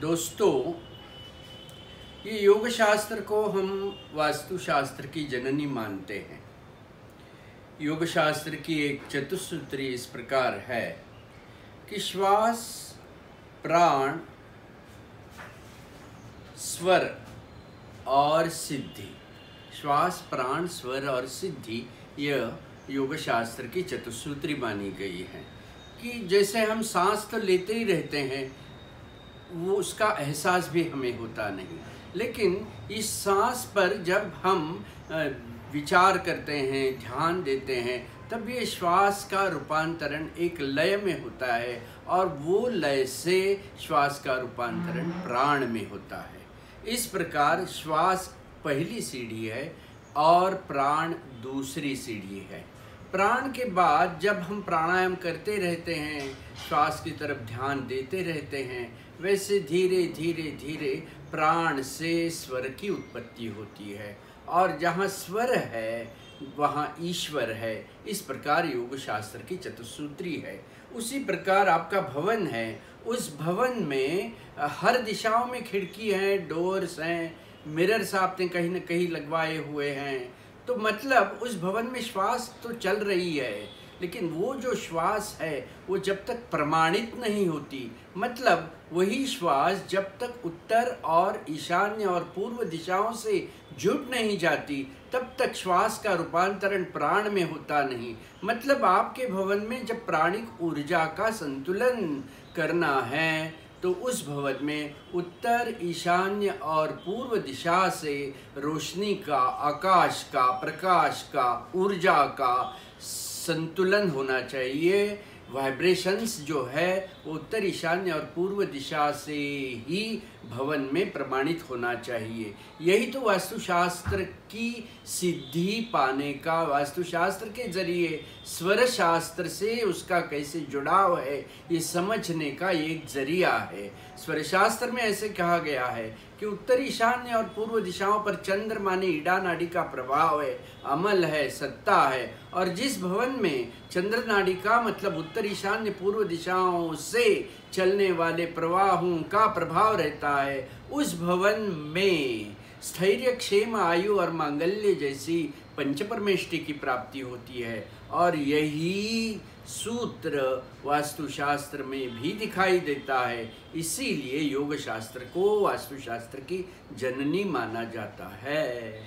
दोस्तों, ये योग शास्त्र को हम वास्तु शास्त्र की जननी मानते हैं। योग शास्त्र की एक चतुसूत्री इस प्रकार है कि श्वास, प्राण, स्वर और सिद्धि। श्वास, प्राण, स्वर और सिद्धि यह योग शास्त्र की चतुसूत्री मानी गई है कि जैसे हम सांस तो लेते ही रहते हैं, वो उसका एहसास भी हमें होता नहीं, लेकिन इस सांस पर जब हम विचार करते हैं, ध्यान देते हैं, तब ये श्वास का रूपांतरण एक लय में होता है और वो लय से श्वास का रूपांतरण प्राण में होता है। इस प्रकार श्वास पहली सीढ़ी है और प्राण दूसरी सीढ़ी है। प्राण के बाद जब हम प्राणायाम करते रहते हैं, श्वास की तरफ ध्यान देते रहते हैं, वैसे धीरे धीरे धीरे प्राण से स्वर की उत्पत्ति होती है और जहाँ स्वर है वहाँ ईश्वर है। इस प्रकार योग शास्त्र की चतुसूत्री है। उसी प्रकार आपका भवन है, उस भवन में हर दिशाओं में खिड़की हैं, डोर्स हैं, मिरर्स आपने कहीं न कहीं लगवाए हुए हैं, तो मतलब उस भवन में श्वास तो चल रही है, लेकिन वो जो श्वास है वो जब तक प्रमाणित नहीं होती, मतलब वही श्वास जब तक उत्तर और ईशान्य और पूर्व दिशाओं से जुड़ नहीं जाती, तब तक श्वास का रूपांतरण प्राण में होता नहीं। मतलब आपके भवन में जब प्राणिक ऊर्जा का संतुलन करना है तो उस भवन में उत्तर, ईशान्य और पूर्व दिशा से रोशनी का, आकाश का, प्रकाश का, ऊर्जा का संतुलन होना चाहिए। वाइब्रेशंस जो है वो उत्तर, ईशान्य और पूर्व दिशा से ही भवन में प्रमाणित होना चाहिए। यही तो वास्तुशास्त्र की सिद्धि पाने का, वास्तुशास्त्र के जरिए स्वर शास्त्र से उसका कैसे जुड़ाव है ये समझने का एक जरिया है। स्वर शास्त्र में ऐसे कहा गया है कि उत्तर, ईशान्य और पूर्व दिशाओं पर चंद्रमा ने ईडा नाड़ी का प्रभाव है, अमल है, सत्ता है, और जिस भवन में चंद्र नाड़ी का मतलब उत्तर, ईशान्य, पूर्व दिशाओं से चलने वाले प्रवाहों का प्रभाव रहता है, उस भवन में स्थैर्य, क्षेम, आयु और मांगल्य जैसी पंचपरमेष्टि की प्राप्ति होती है। और यही सूत्र वास्तुशास्त्र में भी दिखाई देता है। इसीलिए योग शास्त्र को वास्तुशास्त्र की जननी माना जाता है।